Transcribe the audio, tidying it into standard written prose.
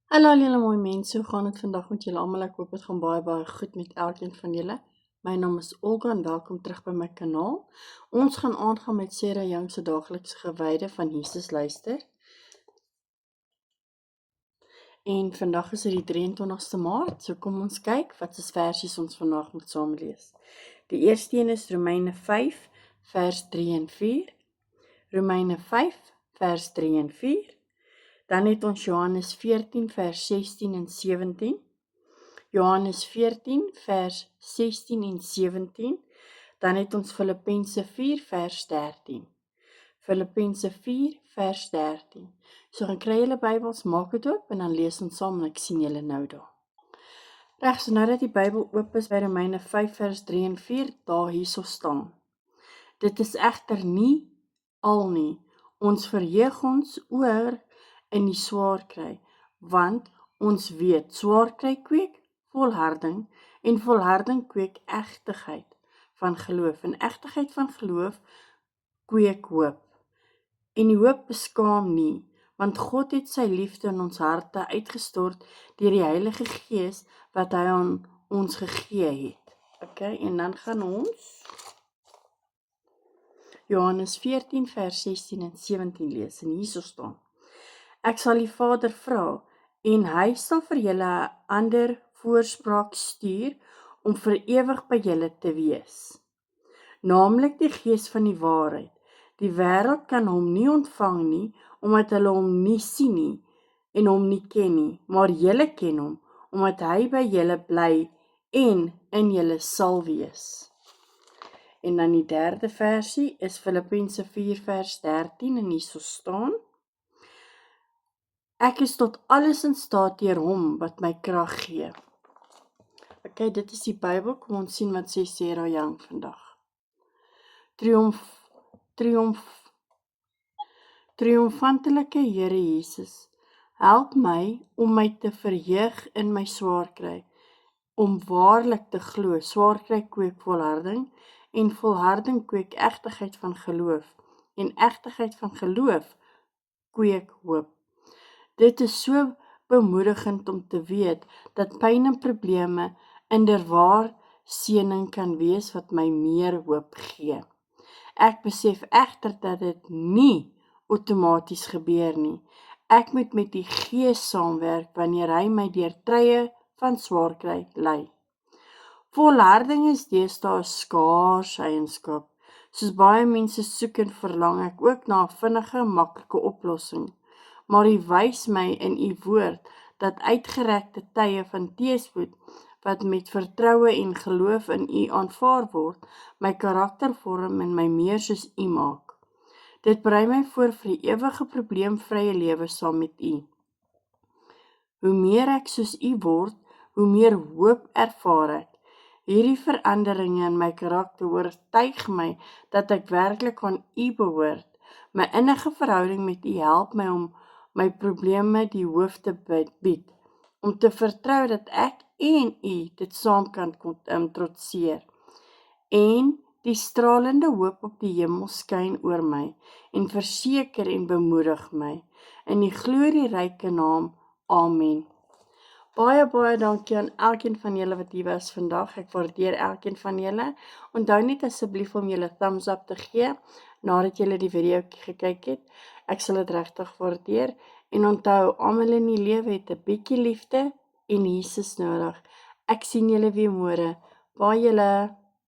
Hallo julle mooi mense, hoe gaan het vandag met julle almal? Ek hoop het gaan baie goed met elkeen van julle. My naam is Olga en welkom terug by my kanaal. Ons gaan aangaan met Sarah Young se daaglikse gewyde van Jesus luister. En vandag is dit die 23ste Maart, so kom ons kyk wat is versies ons vandag moet saam lees. Die eerste een is Romeine 5 vers 3 en 4. Romeine 5 vers 3 en 4. Dan het ons Johannes 14 vers 16 en 17. Johannes 14 vers 16 en 17. Dan het ons Filippense 4 vers 13. Filippense 4 vers 13. So gaan kry julle Bybels, maak dit oop en dan lees ons saam en ek sien julle nou daar. Reg, so nou dat die Bybel oop is by Romeine 5 vers 3 en 4, daar hierso staan. Dit is egter nie al nie. Ons verheug ons oor in die swaar kry, want ons weet, swaar kry kweek volharding en volharding kweek egtigheid van geloof en egtigheid van geloof kweek hoop. En die hoop beskaam nie, want God het sy liefde in ons harte uitgestort deur die Heilige Gees wat hy aan ons gegee het. Okay, en dan gaan ons Johannes 14 vers 16 en 17 lees en hierso staan. Ek sal die Vader vra en hy sal vir julle 'n ander voorspraak stuur om vir ewig by julle te wees. Naamlik die Gees van die waarheid. Die wêreld kan hom nie ontvang nie omdat hulle hom nie sien nie en hom nie ken nie, maar julle ken hom omdat hy by julle bly en in julle sal wees. En dan die derde versie is Filippense 4 vers 13 en hierso staan. Ek is tot alles in staat deur hom wat my krag gee. Okay, dit is die Bybel. Kom ons sien wat sê Sarah Young vandag. Triomfantelike Here Jesus, help my om my te verheug in my swaar kry, om waarlik te glo. Swaar kry kweek volharding en volharding kweek egtigheid van geloof en egtigheid van geloof kweek hoop. Dit is so bemoedigend om te weet dat pyn en probleme inderwaar seëning kan wees wat my meer hoop gee. Ek besef egter dat dit nie outomaties gebeur nie. Ek moet met die Gees saamwerk wanneer hy my deur tye van swaar kry lei. Volharding is deesdae 'n skaars eienskap. Soos baie mense soek en verlang ek ook na 'n vinnige, maklike oplossing. Maar U wys my in U woord dat uitgerekte tye van teëspoed wat met vertroue en geloof in U aanvaar word, my karakter vorm en my meer soos U maak. Dit berei my voor vir die ewige probleemvrye lewe saam met U. Hoe meer ek soos U word, hoe meer hoop ervaar ek. Hierdie veranderinge in my karakter oortuig my dat ek werklik aan U behoort. My innige verhouding met U help my om my probleme die hoof te bied, om te vertrou dat ek en U dit saam kan trotseer. En die stralende hoop op die hemel skyn oor my en verseker en bemoedig my. In die glorieryke naam, Amen. Baie dankie aan elkeen van julle wat hier was vandag. Ek waardeer elkeen van julle. Onthou net asseblief om julle thumbs up te gee nadat julle die video gekyk het. Ek sal dit regtig waardeer. En onthou, almal in die lewe het 'n bietjie liefde en Jesus nodig. Ek sien julle weer môre. Baie julle.